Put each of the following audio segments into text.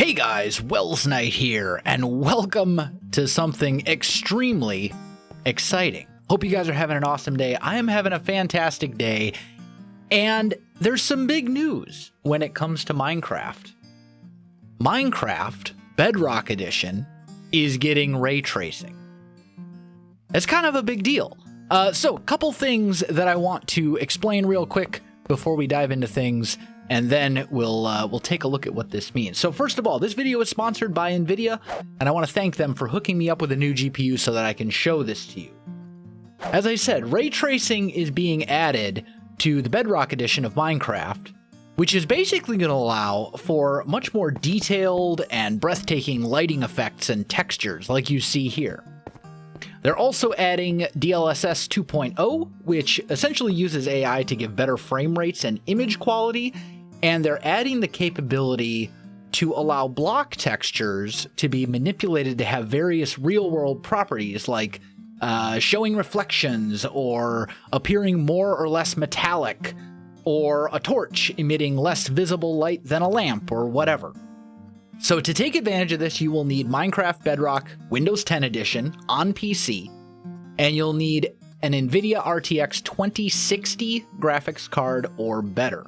Hey guys, Welsknight here, and welcome to something extremely exciting. Hope you guys are having an awesome day. I am having a fantastic day, and there's some big news when it comes to Minecraft. Minecraft Bedrock Edition is getting ray tracing. It's kind of a big deal. So a couple things that I want to explain real quick before we dive into things, and then we'll take a look at what this means. So first of all, this video is sponsored by NVIDIA, and I want to thank them for hooking me up with a new GPU so that I can show this to you. As I said, ray tracing is being added to the Bedrock Edition of Minecraft, which is basically going to allow for much more detailed and breathtaking lighting effects and textures like you see here. They're also adding DLSS 2.0, which essentially uses AI to give better frame rates and image quality, and they're adding the capability to allow block textures to be manipulated to have various real-world properties like showing reflections or appearing more or less metallic, or a torch emitting less visible light than a lamp or whatever. So to take advantage of this, you will need Minecraft Bedrock Windows 10 Edition on PC, and you'll need an NVIDIA RTX 2060 graphics card or better.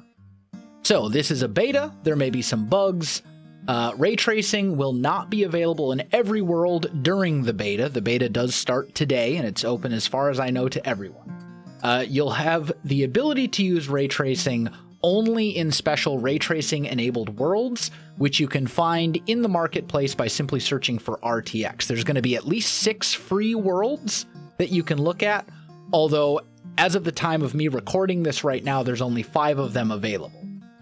So this is a beta, there may be some bugs. Ray tracing will not be available in every world during the beta. The beta does start today, and it's open as far as I know to everyone. You'll have the ability to use ray tracing only in special ray tracing enabled worlds, which you can find in the marketplace by simply searching for RTX. There's going to be at least 6 free worlds that you can look at, although as of the time of me recording this right now, there's only 5 of them available.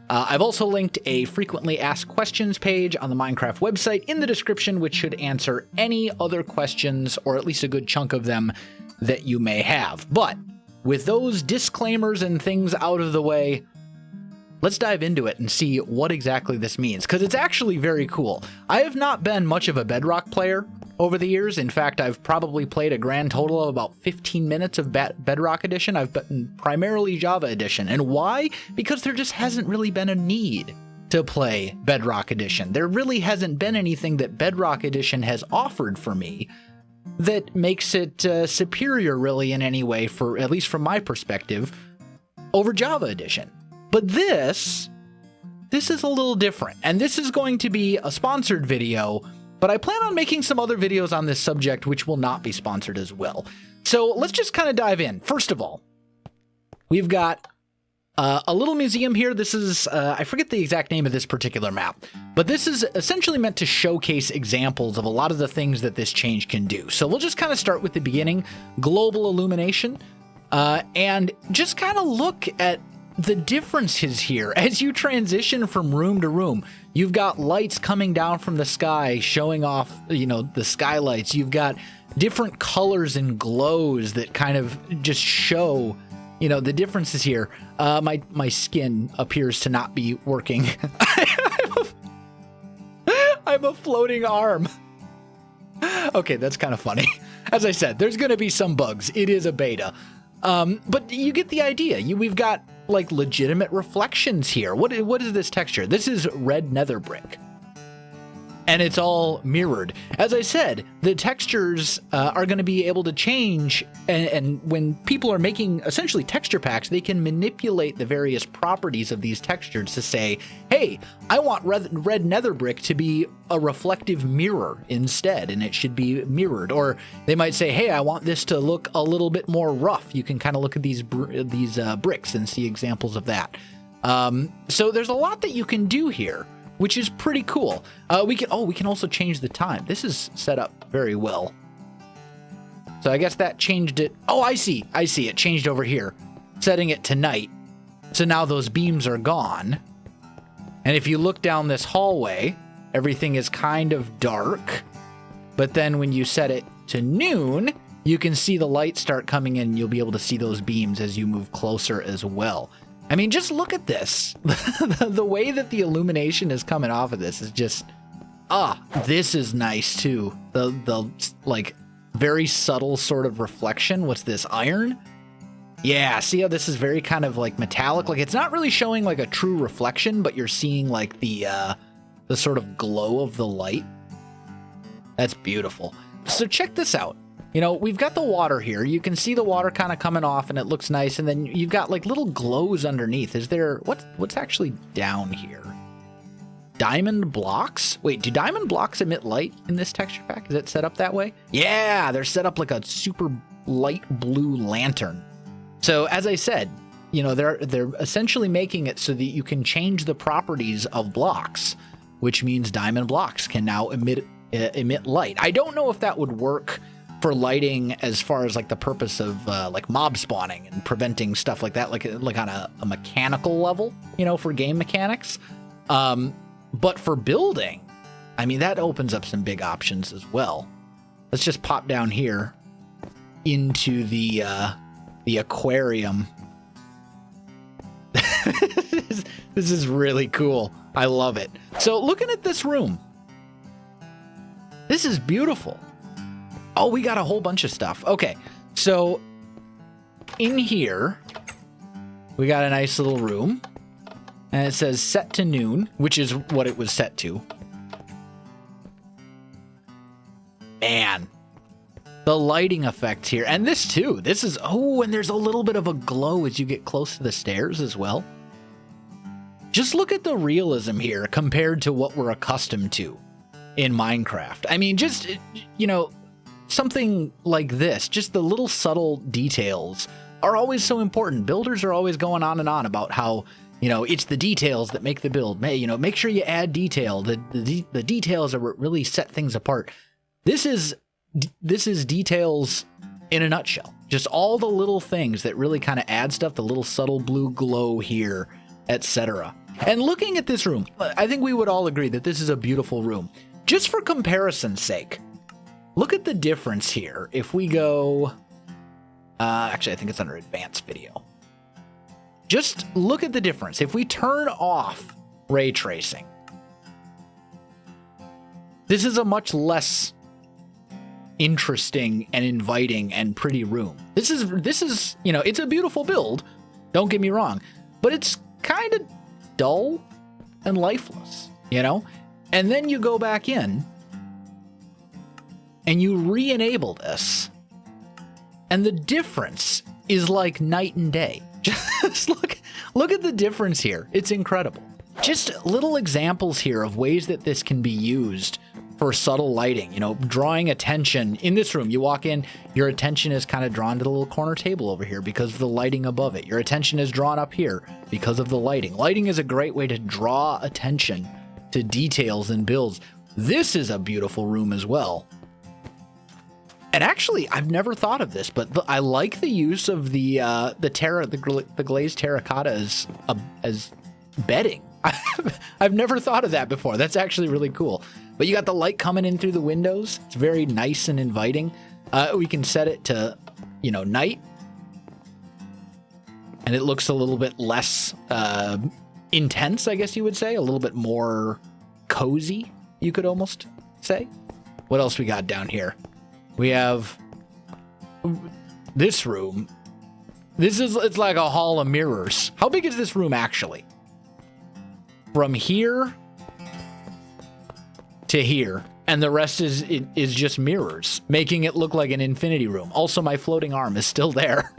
I've also linked a frequently asked questions page on the Minecraft website in the description, which should answer any other questions, or at least a good chunk of them, that you may have. But with those disclaimers and things out of the way, let's dive into it and see what exactly this means, because it's actually very cool. I have not been much of a Bedrock player over the years. In fact, I've probably played a grand total of about 15 minutes of Bedrock Edition. I've been primarily Java Edition. And why? Because there just hasn't really been a need to play Bedrock Edition. There really hasn't been anything that Bedrock Edition has offered for me that makes it superior really in any way, for at least from my perspective, over Java Edition. But this is a little different, and this is going to be a sponsored video, but I plan on making some other videos on this subject which will not be sponsored as well. So let's just kind of dive in. First of all, we've got a little museum here. This is, I forget the exact name of this particular map, but this is essentially meant to showcase examples of a lot of the things that this change can do. So we'll just kind of start with the beginning, global illumination, and just kind of look at the differences here as you transition from room to room. You've got lights coming down from the sky showing off, the skylights. You've got different colors and glows that kind of just show, the differences here. My skin appears to not be working. I'm a floating arm. Okay, that's kind of funny. As I said, there's going to be some bugs. It is a beta. But you get the idea. We've got like legitimate reflections here. What is this texture? This is red nether brick, and it's all mirrored. As I said, the textures are going to be able to change, and when people are making essentially texture packs, they can manipulate the various properties of these textures to say, hey, I want red nether brick to be a reflective mirror instead, and it should be mirrored. Or they might say, hey, I want this to look a little bit more rough. You can kind of look at these bricks and see examples of that. So there's a lot that you can do here, which is pretty cool. We can also change the time. This is set up very well. So I guess that changed it. Oh, I see. It changed over here, setting it to night. So now those beams are gone. And if you look down this hallway, everything is kind of dark. But then when you set it to noon, you can see the light start coming in. You'll be able to see those beams as you move closer as well. I mean, just look at this. The way that the illumination is coming off of this is just, this is nice too. The like very subtle sort of reflection. What's this, iron? Yeah, see how this is very kind of like metallic? Like it's not really showing like a true reflection, but you're seeing like the the sort of glow of the light. That's beautiful. So check this out. You know, we've got the water here. You can see the water kind of coming off and it looks nice. And then you've got like little glows underneath. Is there, what's actually down here? Diamond blocks? Wait, do diamond blocks emit light in this texture pack? Is it set up that way? Yeah, they're set up like a super light blue lantern. So as I said, you know, they're essentially making it so that you can change the properties of blocks, which means diamond blocks can now emit light. I don't know if that would work for lighting as far as like the purpose of like mob spawning and preventing stuff like that, like on a mechanical level, you know, for game mechanics. But for building, I mean, that opens up some big options as well. Let's just pop down here into the aquarium. This is really cool. I love it. So looking at this room, this is beautiful. Oh, we got a whole bunch of stuff. Okay, so in here, we got a nice little room. And it says set to noon, which is what it was set to. Man, the lighting effect here. And this too. This is, oh, and there's a little bit of a glow as you get close to the stairs as well. Just look at the realism here compared to what we're accustomed to in Minecraft. I mean, just, you know, something like this, just the little subtle details are always so important. Builders are always going on and on about how, you know, it's the details that make the build. You know, make sure you add detail. The details are what really set things apart. This is details in a nutshell. Just all the little things that really kind of add stuff, the little subtle blue glow here, etc. And looking at this room, I think we would all agree that this is a beautiful room. Just for comparison's sake, look at the difference here. If we go, actually, I think it's under advanced video. Just look at the difference. If we turn off ray tracing, this is a much less interesting and inviting and pretty room. This is, you know, it's a beautiful build. Don't get me wrong, but it's kind of dull and lifeless, you know? And then you go back in and you re-enable this, and the difference is like night and day. Just look at the difference here. It's incredible. Just little examples here of ways that this can be used for subtle lighting, you know, drawing attention. In this room, you walk in, your attention is kind of drawn to the little corner table over here because of the lighting above it. Your attention is drawn up here because of the lighting. Lighting is a great way to draw attention to details in builds. This is a beautiful room as well. And actually, I've never thought of this, but I like the use of the glazed terracotta as bedding. I've never thought of that before. That's actually really cool. But you got the light coming in through the windows. It's very nice and inviting. We can set it to, you know, night, and it looks a little bit less intense, I guess you would say, a little bit more cozy, you could almost say. What else we got down here? We have this room. It's like a hall of mirrors. How big is this room actually? From here to here, and the rest is just mirrors, making it look like an infinity room. Also, my floating arm is still there.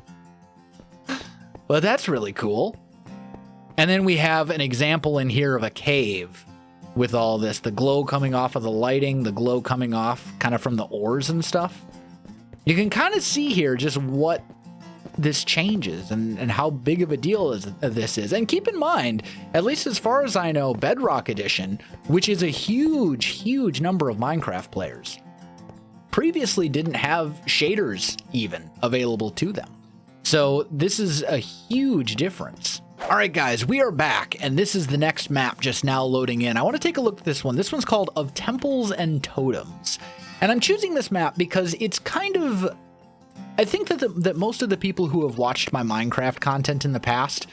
But that's really cool. And then we have an example in here of a cave with all this, the glow coming off of the lighting, the glow coming off kind of from the ores and stuff. You can kind of see here just what this changes and how big of a deal this is. And keep in mind, at least as far as I know, Bedrock Edition, which is a huge number of Minecraft players, previously didn't have shaders even available to them. So this is a huge difference. All right, guys, we are back, and this is the next map just now loading in. I want to take a look at this one. This one's called Of Temples and Totems. And I'm choosing this map because it's kind of... I think that most of the people who have watched my Minecraft content in the past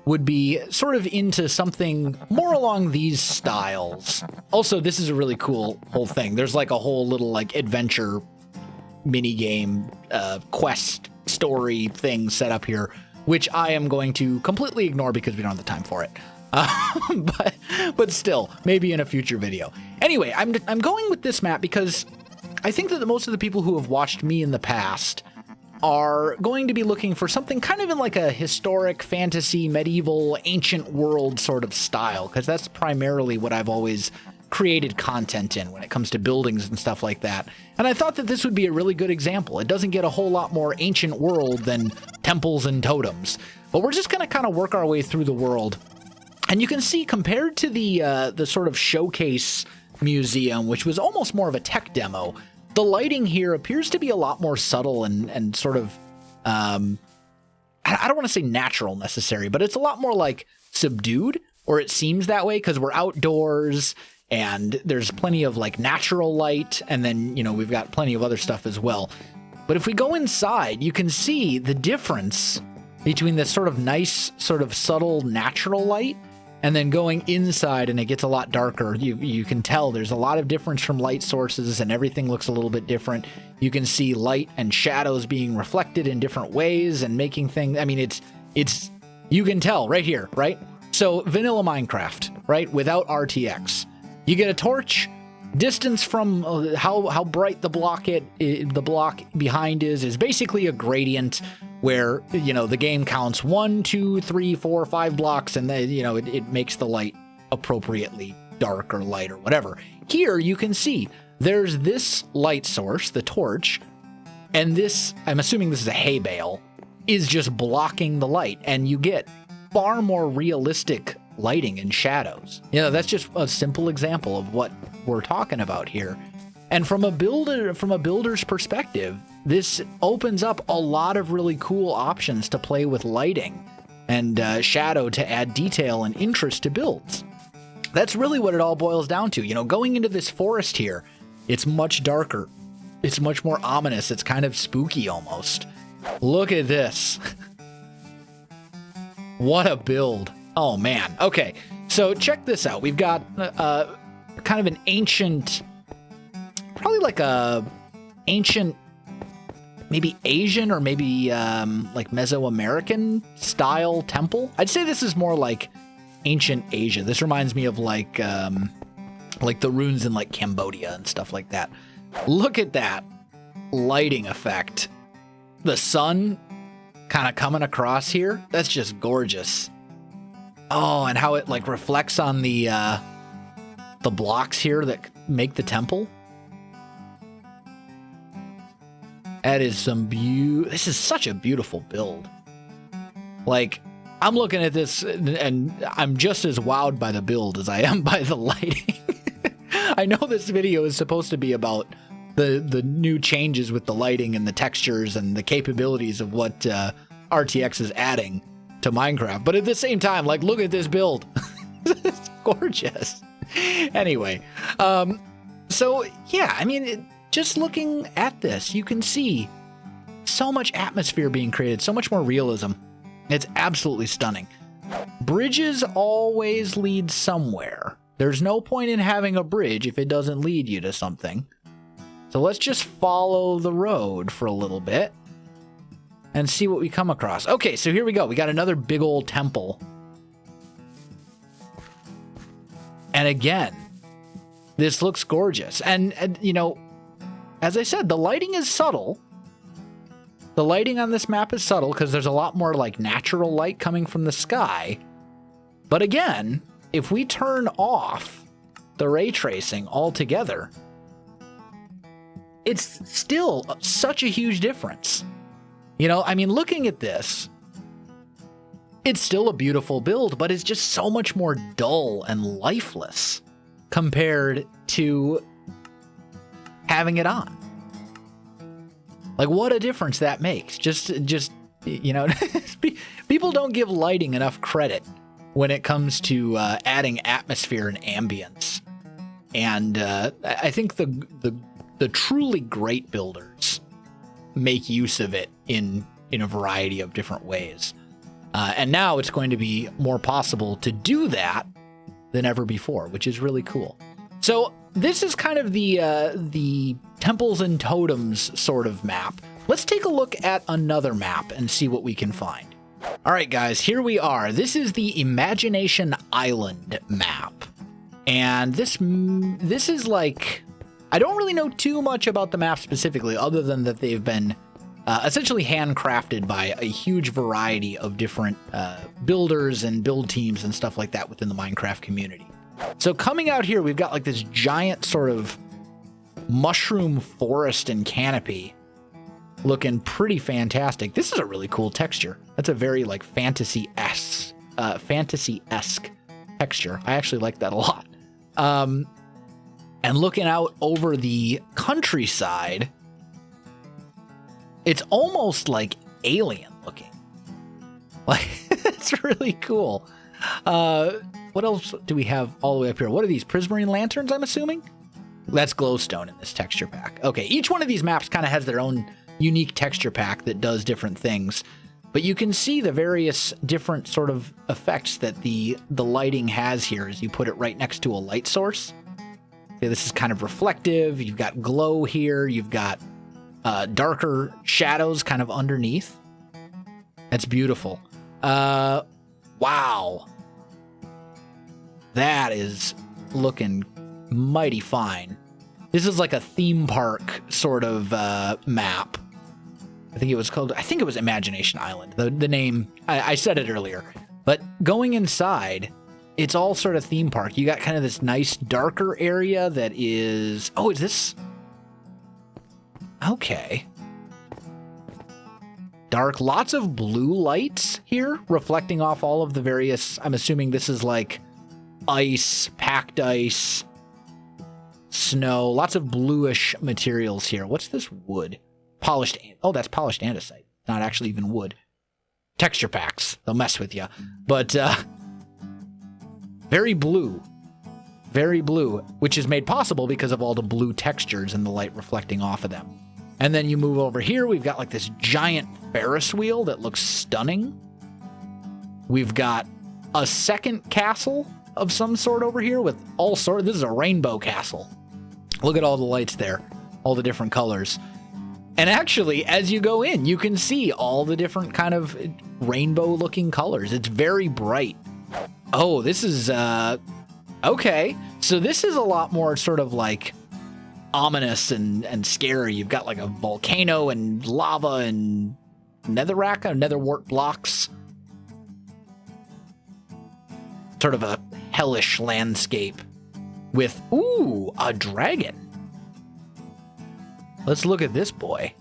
would be sort of into something more along these styles. Also, this is a really cool whole thing. There's like a whole little like adventure mini game quest story thing set up here, which I am going to completely ignore because we don't have the time for it. But still, maybe in a future video. Anyway, I'm going with this map because I think that most of the people who have watched me in the past are going to be looking for something kind of in like a historic, fantasy, medieval, ancient world sort of style, because that's primarily what I've always created content in when it comes to buildings and stuff like that. And I thought that this would be a really good example. It doesn't get a whole lot more ancient world than temples and totems, but we're just going to kind of work our way through the world. And you can see, compared to the sort of showcase museum, which was almost more of a tech demo, the lighting here appears to be a lot more subtle and sort of, I don't want to say natural necessarily, but it's a lot more like subdued, or it seems that way because we're outdoors and there's plenty of like natural light. And then, you know, we've got plenty of other stuff as well. But if we go inside, you can see the difference between this sort of nice, sort of subtle natural light and then going inside, and it gets a lot darker. You can tell there's a lot of difference from light sources, and everything looks a little bit different. You can see light and shadows being reflected in different ways and making things. I mean, it's you can tell right here, right? So vanilla Minecraft, right? Without RTX, you get a torch. Distance from how bright the block behind is basically a gradient where, you know, the game counts 1, 2, 3, 4, 5 blocks, and then, you know, it makes the light appropriately dark or light or whatever. Here you can see there's this light source, the torch, and this, I'm assuming this is a hay bale, is just blocking the light, and you get far more realistic lighting and shadows. You know, that's just a simple example of what we're talking about here. And from a builder's perspective, this opens up a lot of really cool options to play with lighting and shadow to add detail and interest to builds. That's really what it all boils down to. You know, going into this forest here, it's much darker. It's much more ominous. It's kind of spooky almost. Look at this. What a build. Oh man. Okay, so check this out. We've got kind of an ancient, probably like a ancient, maybe Asian or maybe like Mesoamerican style temple. I'd say this is more like ancient Asia. This reminds me of like the ruins in like Cambodia and stuff like that. Look at that lighting effect. The sun kind of coming across here. That's just gorgeous. Oh, and how it like reflects on the blocks here that make the temple. That is some this is such a beautiful build. Like, I'm looking at this and I'm just as wowed by the build as I am by the lighting. I know this video is supposed to be about the new changes with the lighting and the textures and the capabilities of what RTX is adding to Minecraft, but at the same time, like, look at this build. It's gorgeous. Anyway, so yeah, I mean, just looking at this, you can see so much atmosphere being created, so much more realism. It's absolutely stunning. Bridges always lead somewhere. There's no point in having a bridge if it doesn't lead you to something. So let's just follow the road for a little bit and see what we come across. Okay, so here we go. We got another big old temple. And again, this looks gorgeous. And you know, as I said, the lighting is subtle. The lighting on this map is subtle because there's a lot more like natural light coming from the sky. But again, if we turn off the ray tracing altogether, it's still such a huge difference. You know, I mean, looking at this, it's still a beautiful build, but it's just so much more dull and lifeless compared to having it on. Like, what a difference that makes. Just you know, people don't give lighting enough credit when it comes to adding atmosphere and ambience. And I think the truly great builders make use of it in a variety of different ways. And now it's going to be more possible to do that than ever before, which is really cool. So this is kind of the temples and totems sort of map. Let's take a look at another map and see what we can find. All right, guys, here we are. This is the Imagination Island map. And this is like, I don't really know too much about the map specifically, other than that they've been essentially handcrafted by a huge variety of different builders and build teams and stuff like that within the Minecraft community. So coming out here, we've got like this giant sort of mushroom forest and canopy looking pretty fantastic. This is a really cool texture. That's a very like fantasy-esque texture. I actually like that a lot. And looking out over the countryside, it's almost like alien looking. Like, it's really cool. What else do we have all the way up here? What are these, prismarine lanterns, I'm assuming? That's glowstone in this texture pack. Okay, each one of these maps kind of has their own unique texture pack that does different things, but you can see the various different sort of effects that the lighting has here as you put it right next to a light source. Okay, this is kind of reflective. You've got glow here. You've got darker shadows kind of underneath. That's beautiful. Wow. That is looking mighty fine. This is like a theme park sort of map. I think it was Imagination Island. The name, I said it earlier. But going inside, it's all sort of theme park. You got kind of this nice darker area that is... Oh, is this... Okay. Dark. Lots of blue lights here, reflecting off all of the various... I'm assuming this is like ice, packed ice, snow. Lots of bluish materials here. What's this wood? Polished. Oh, that's polished andesite. Not actually even wood. Texture packs. They'll mess with you. But very blue. Very blue, which is made possible because of all the blue textures and the light reflecting off of them. And then you move over here. We've got like this giant Ferris wheel that looks stunning. We've got a second castle of some sort over here with all sorts. This is a rainbow castle. Look at all the lights there. All the different colors. And actually, as you go in, you can see all the different kind of rainbow-looking colors. It's very bright. Oh, this is, okay. So this is a lot more sort of like ominous and scary. You've got like a volcano and lava and netherwart blocks. Sort of a hellish landscape with, ooh, a dragon. Let's look at this boy.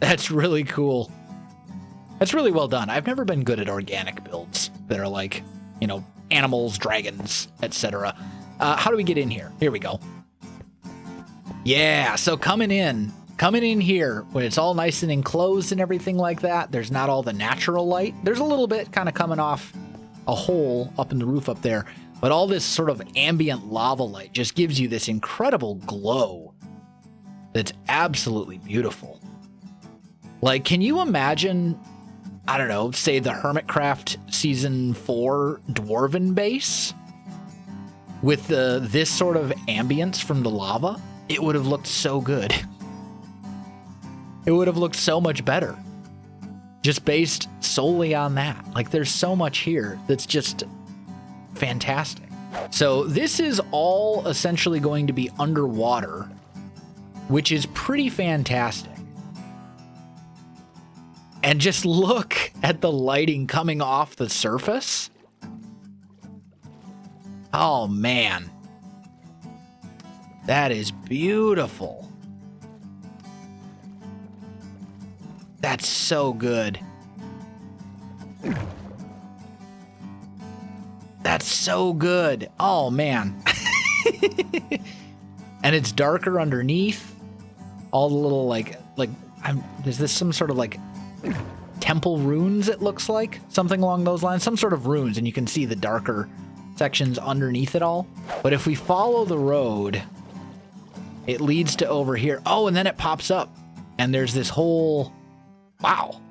That's really cool. That's really well done. I've never been good at organic builds that are like, you know, animals, dragons, etc. How do we get in here? Here we go. Yeah, so coming in here, when it's all nice and enclosed and everything like that, there's not all the natural light. There's a little bit kind of coming off a hole up in the roof up there. But all this sort of ambient lava light just gives you this incredible glow that's absolutely beautiful. Like, can you imagine, I don't know, say the Hermitcraft Season 4 Dwarven base with this sort of ambience from the lava? It would have looked so good. It would have looked so much better just based solely on that. Like, there's so much here that's just fantastic. So this is all essentially going to be underwater, which is pretty fantastic. And just look at the lighting coming off the surface. Oh man, that is beautiful. That's so good. That's so good. Oh, man. And it's darker underneath. All the little, like, is this some sort of, like, temple runes, it looks like? Something along those lines. Some sort of runes, and you can see the darker sections underneath it all. But if we follow the road, it leads to over here. Oh, and then it pops up. And there's this whole... Wow.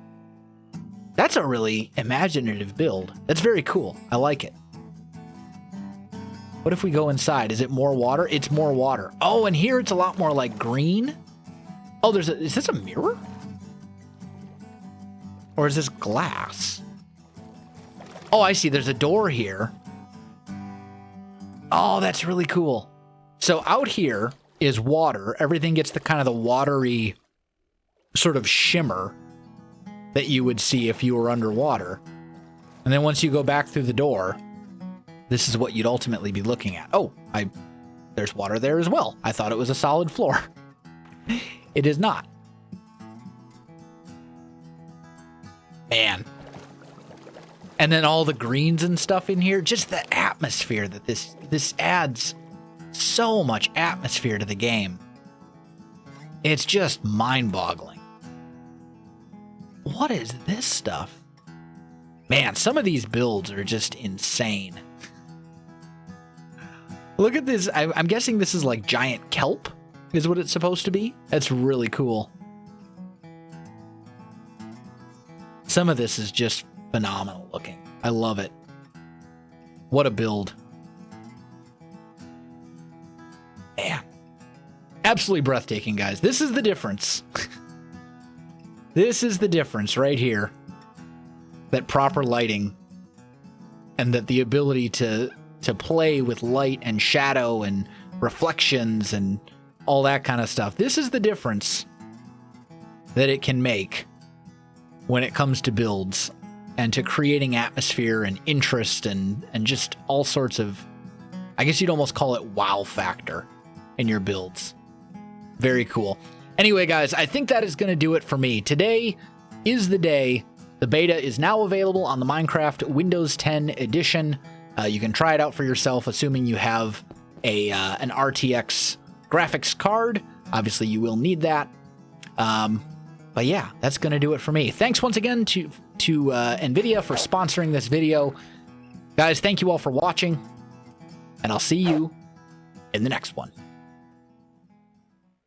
That's a really imaginative build. That's very cool. I like it. What if we go inside? Is it more water? It's more water. Oh, and here it's a lot more like green. Oh, is this a mirror? Or is this glass? Oh, I see. There's a door here. Oh, that's really cool. So out here is water. Everything gets the kind of the watery sort of shimmer that you would see if you were underwater. And then once you go back through the door, this is what you'd ultimately be looking at. Oh, there's water there as well. I thought it was a solid floor. It is not. Man. And then all the greens and stuff in here, just the atmosphere that this adds so much atmosphere to the game. It's just mind-boggling. What is this stuff? Man, some of these builds are just insane. Look at this. I'm guessing this is like giant kelp is what it's supposed to be. That's really cool. Some of this is just phenomenal looking. I love it. What a build. Man. Absolutely breathtaking, guys. This is the difference. This is the difference right here. That proper lighting and that the ability to play with light and shadow and reflections and all that kind of stuff. This is the difference that it can make when it comes to builds and to creating atmosphere and interest and just all sorts of, I guess you'd almost call it wow factor in your builds. Very cool. Anyway, guys, I think that is going to do it for me. Today is the day. The beta is now available on the Minecraft Windows 10 edition. You can try it out for yourself, assuming you have an RTX graphics card. Obviously, you will need that. But yeah, that's going to do it for me. Thanks once again to NVIDIA for sponsoring this video. Guys, thank you all for watching, and I'll see you in the next one.